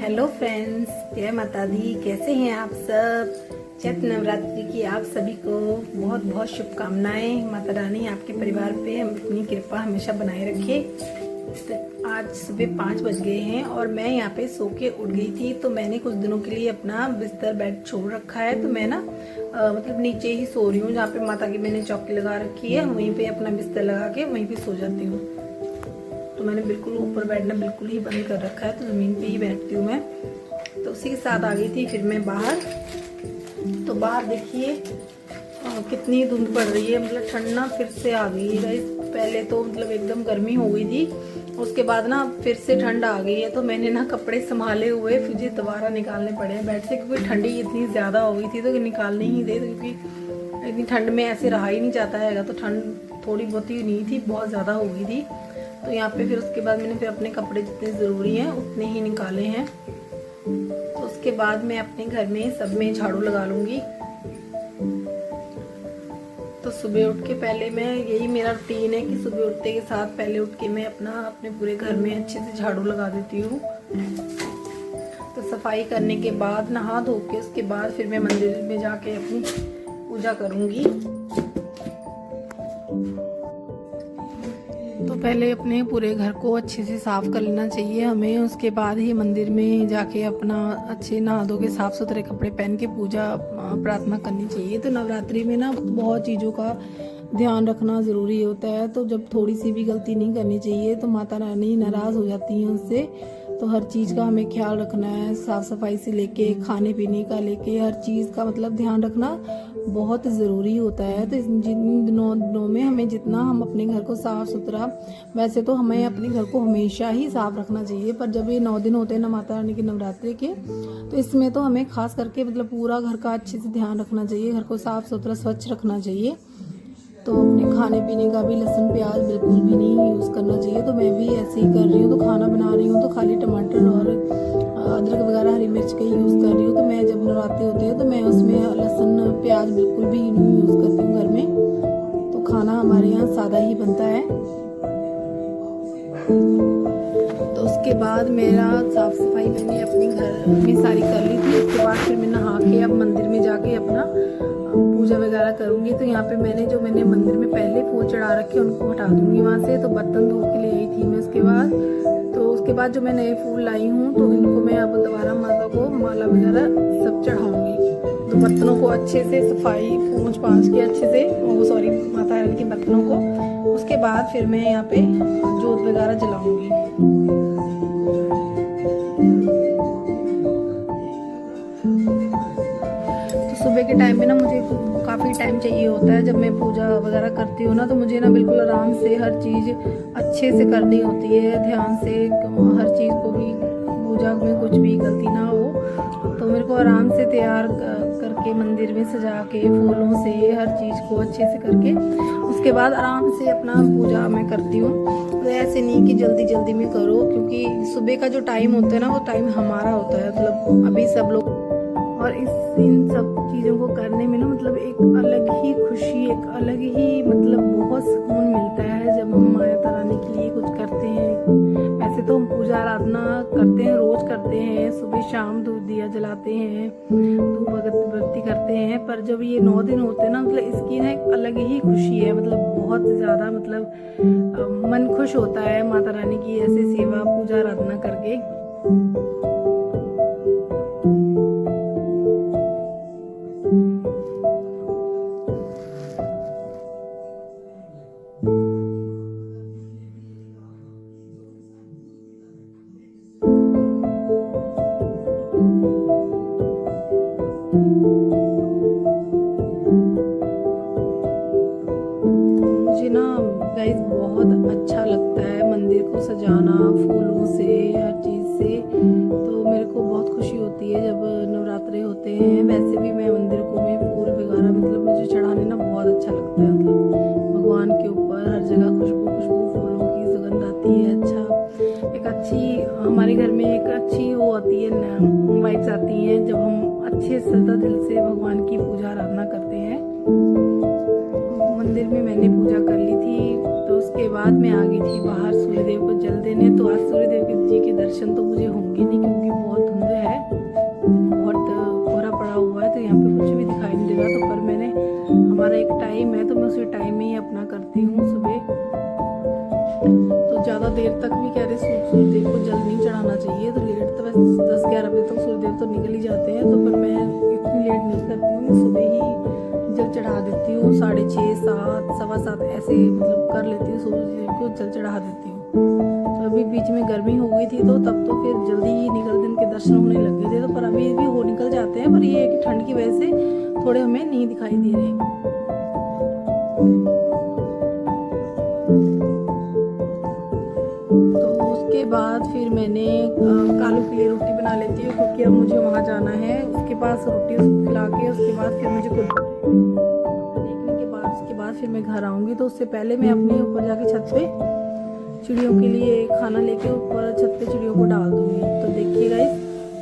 Hello friends, जय माता दी। कैसे हैं आप सब। चैत्र नवरात्रि की आप सभी को बहुत बहुत शुभकामनाएं। माता रानी आपके परिवार पे अपनी कृपा हमेशा बनाए रखे। तो आज सुबह 5 बज गए हैं और मैं यहाँ पे सो के उठ गई थी। तो मैंने कुछ दिनों के लिए अपना बिस्तर बेड छोड़ रखा है। तो मैं ना मतलब नीचे ही सो रही हूँ, जहाँ पे माता की मैंने चौकी लगा रखी है, वहीं पे अपना बिस्तर लगा के वहीं पे सो जाती हूँ। तो मैंने बिल्कुल ऊपर बैठना बिल्कुल ही बंद कर रखा है, तो ज़मीन पे ही बैठती हूँ मैं। तो उसी के साथ आ गई थी फिर मैं बाहर। तो बाहर देखिए कितनी धुंध पड़ रही है, मतलब ठंड ना फिर से आ गई है। पहले तो मतलब एकदम गर्मी हो गई थी, उसके बाद ना फिर से ठंड आ गई है। तो मैंने ना कपड़े संभाले हुए फिर दोबारा निकालने पड़े हैं बेड से, क्योंकि ठंडी इतनी ज़्यादा हो गई थी तो निकालने ही दे, क्योंकि इतनी ठंड में ऐसे रहा ही नहीं जाता है। तो ठंड थोड़ी बहुत ही नहीं थी, बहुत ज़्यादा हो गई थी। तो यहाँ पे फिर उसके बाद मैंने फिर अपने कपड़े जितने ज़रूरी हैं उतने ही निकाले हैं। तो उसके बाद मैं अपने घर में सब में झाड़ू लगा लूँगी। तो सुबह उठ के पहले मैं, यही मेरा रूटीन है कि सुबह उठते के साथ पहले उठ के मैं अपने पूरे घर में अच्छे से झाड़ू लगा देती हूँ। तो सफाई करने के बाद नहा धो के उसके बाद फिर मैं मंदिर में जाके अपनी पूजा करूँगी। तो पहले अपने पूरे घर को अच्छे से साफ़ कर लेना चाहिए हमें। उसके बाद ही मंदिर में जाके अपना अच्छे नहा धो के साफ़ सुथरे कपड़े पहन के पूजा प्रार्थना करनी चाहिए। तो नवरात्रि में ना बहुत चीज़ों का ध्यान रखना ज़रूरी होता है। तो जब थोड़ी सी भी गलती नहीं करनी चाहिए तो माता रानी नाराज़ हो जाती हैं उससे। तो हर चीज़ का हमें ख्याल रखना है, साफ़ सफाई से लेके खाने पीने का लेके हर चीज़ का मतलब ध्यान रखना बहुत ज़रूरी होता है। तो जिन दिनों में हमें जितना हम अपने घर को साफ़ सुथरा, वैसे तो हमें अपने घर को हमेशा ही साफ़ रखना चाहिए, पर जब ये 9 दिन होते हैं ना माता रानी के नवरात्रि के, तो इसमें तो हमें खास करके मतलब पूरा घर का अच्छे से ध्यान रखना चाहिए, घर को साफ़ सुथरा स्वच्छ रखना चाहिए। तो अपने खाने पीने का भी लहसुन प्याज बिल्कुल भी नहीं यूज़ करना चाहिए। तो मैं भी ऐसे ही कर रही हूँ। तो खाना बना रही हूँ तो खाली टमाटर और अदरक वगैरह हरी मिर्च का यूज़ कर रही हूँ। तो मैं जब नवरात्रि होते हैं तो मैं उसमें लहसुन प्याज बिल्कुल भी नहीं यूज़ करती हूँ घर में। तो खाना हमारे यहाँ सादा ही बनता है। तो उसके बाद मेरा साफ़ सफाई मैंने अपने घर में सारी कर ली थी। उसके बाद फिर मैं नहा के अब मंदिर में जाके अपना पूजा वगैरह करूँगी। तो यहाँ पे मैंने मंदिर में पहले फूल चढ़ा रखे उनको हटा दूँगी वहाँ से। तो बर्तन धो के ले आई थी मैं उसके बाद जो मैं नए फूल लाई हूँ तो इनको मैं अब दोबारा माता को माला वगैरह सब चढ़ाऊँगी। तो बर्तनों को अच्छे से सफाई पूंछ पाँच के अच्छे से, माता रानी के बर्तनों को। उसके बाद फिर मैं यहाँ पे जोत वगैरह जलाऊँगी। सुबह के टाइम में ना मुझे काफ़ी टाइम चाहिए होता है। जब मैं पूजा वगैरह करती हूँ ना तो मुझे ना बिल्कुल आराम से हर चीज़ अच्छे से करनी होती है, ध्यान से हर चीज़ को भी, पूजा में कुछ भी गलती ना हो। तो मेरे को आराम से तैयार करके मंदिर में सजा के फूलों से हर चीज़ को अच्छे से करके उसके बाद आराम से अपना पूजा मैं करती हूँ। तो ऐसे नहीं कि जल्दी जल्दी में करो, क्योंकि सुबह का जो टाइम होता है ना वो टाइम हमारा होता है, मतलब अभी सब लोग, और इन सब चीज़ों को करने में ना मतलब एक अलग ही खुशी, एक अलग ही मतलब बहुत सुकून मिलता है जब हम माता रानी के लिए कुछ करते हैं। वैसे तो हम पूजा आराधना करते हैं, रोज़ करते हैं, सुबह शाम धूप दिया जलाते हैं, धूप अगरबत्ती करते हैं, पर जब ये 9 दिन होते हैं ना मतलब इसकी ना एक अलग ही खुशी है। मतलब बहुत ज़्यादा मतलब मन खुश होता है माता रानी की ऐसे सेवा पूजा आराधना करके। मुझे ना गाइस बहुत अच्छा लगता है मंदिर को सजाना फूलों से, हर चीज़ से। तो मेरे को बहुत खुशी होती है जब नवरात्रे होते हैं। वैसे भी मैं मंदिर को में फूल वगैरह मतलब मुझे चढ़ाने ना बहुत अच्छा लगता है। मतलब भगवान के ऊपर हर जगह खुशबू फूलों की सुगंध आती है। अच्छा, एक अच्छी हमारे घर में एक अच्छी वो आती है, वाइब्स आती हैं जब हम अच्छे श्रद्धा दिल से भगवान की पूजा आराधना करते हैं। मंदिर में मैंने पूजा कर ली थी। तो उसके बाद मैं आ गई थी बाहर सूर्यदेव को जल देने। तो आज सूर्यदेव जी के दर्शन तो मुझे होंगे नहीं, क्योंकि बहुत तक भी कह रहे सूर्यदेव को जल नहीं चढ़ाना चाहिए, तो लेट तो वैसे 10-11 बजे तक सूर्यदेव तो निकल ही जाते हैं, तो पर मैं इतनी लेट नहीं करती हूँ, मैं सुबह ही जल चढ़ा देती हूँ। 6:30, 7, 7:15 ऐसे मतलब कर लेती हूँ, सूर्यदेव को जल चढ़ा देती हूँ। तो अभी बीच में गर्मी हो गई थी, तो तब तो फिर जल्दी ही निकल दिन के दर्शन होने लग गए थे, तो पर अभी भी हो निकल जाते हैं, पर ये है कि ठंड की वजह से थोड़े हमें नहीं दिखाई दे रहे। तो उसके बाद फिर मैंने कालू के लिए रोटी बना लेती हूँ, क्योंकि अब मुझे वहाँ जाना है, उसके पास रोटी उसको खिला के उसके बाद फिर मुझे कुछ देखने के बाद उसके बाद फिर मैं घर आऊँगी। तो उससे पहले मैं अपने ऊपर जाके छत पे चिड़ियों के लिए खाना लेके ऊपर छत पे चिड़ियों को डाल दूँगी। तो देखिए गाइस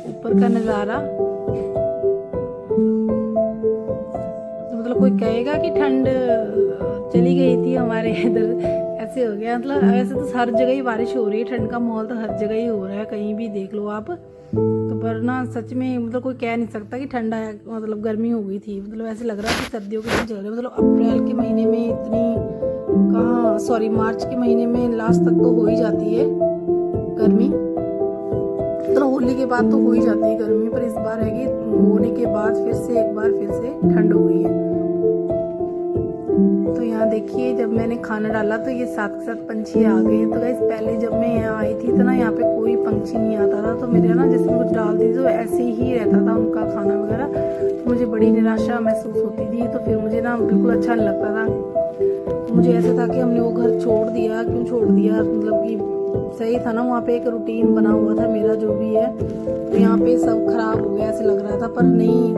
ऊपर का नज़ारा, तो मतलब कोई कहेगा कि ठंड चली गई थी हमारे इधर, ऐसे हो गया। मतलब वैसे तो हर जगह ही बारिश हो रही है, ठंड का माहौल तो हर जगह ही हो रहा है, कहीं भी देख लो आप। तो पर ना सच में मतलब कोई कह नहीं सकता कि ठंडा मतलब गर्मी हो गई थी, मतलब ऐसे लग रहा है कि सर्दियों के दिन चल रहे। मतलब अप्रैल के महीने में इतनी कहाँ, सॉरी मार्च के महीने में लास्ट तक तो हो ही जाती है गर्मी, मतलब होली के बाद तो हो ही जाती है गर्मी, पर इस बार है कि होने के बाद फिर से एक बार फिर से ठंड हो गई है। तो यहाँ देखिए जब मैंने खाना डाला तो ये साथ के साथ पंछी आ गए। तो गाइस पहले जब मैं यहाँ आई थी तो ना यहाँ पे कोई पंछी नहीं आता था, तो मेरे ना जिसमें कुछ डालती थी तो ऐसे ही रहता था उनका खाना वगैरह, तो मुझे बड़ी निराशा महसूस होती थी। तो फिर मुझे ना बिल्कुल अच्छा नहीं लगता था, तो मुझे ऐसा था कि हमने वो घर छोड़ दिया, क्यों छोड़ दिया, मतलब कि सही था ना, वहाँ पे एक रूटीन बना हुआ था मेरा जो भी है, तो यहाँ पे सब खराब हो गया ऐसे लग रहा था। पर नहीं,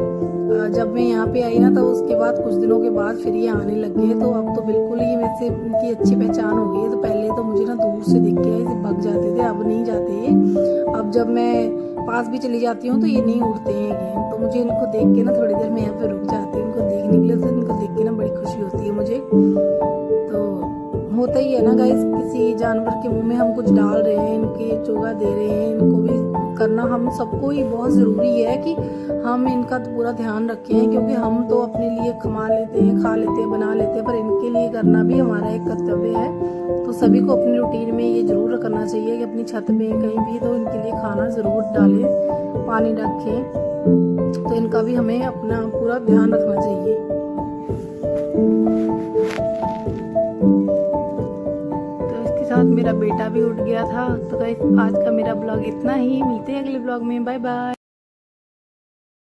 जब मैं यहाँ पे आई ना तो उसके बाद कुछ दिनों के बाद फिर ये आने लग गए, तो अब तो बिल्कुल ही वैसे इनकी अच्छी पहचान हो गई है। तो पहले तो मुझे ना दूर से दिख के ऐसे भग जाते थे, अब नहीं जाते ये। अब जब मैं पास भी चली जाती हूँ तो ये नहीं उड़ते हैं ये, तो मुझे इनको देख के ना थोड़ी देर मैं यहाँ पे रुक जाती हूँ इनको देखने के लिए, तो इनको देख के ना बड़ी खुशी होती है मुझे। तो होता ही है ना गाइस, किसी जानवर के मुंह में हम कुछ डाल रहे हैं, इनके चोगा दे रहे हैं, इनको भी करना हम सबको ही बहुत ज़रूरी है कि हम इनका तो पूरा ध्यान रखें, क्योंकि हम तो अपने लिए कमा लेते हैं, खा लेते हैं, बना लेते हैं, पर इनके लिए करना भी हमारा एक कर्तव्य है। तो सभी को अपनी रूटीन में ये ज़रूर करना चाहिए कि अपनी छत पे कहीं भी तो इनके लिए खाना ज़रूर डालें, पानी रखें, तो इनका भी हमें अपना पूरा ध्यान रखना चाहिए। साथ मेरा बेटा भी उठ गया था। तो गाइस आज का मेरा ब्लॉग इतना ही, मिलते हैं अगले ब्लॉग में, बाय बाय।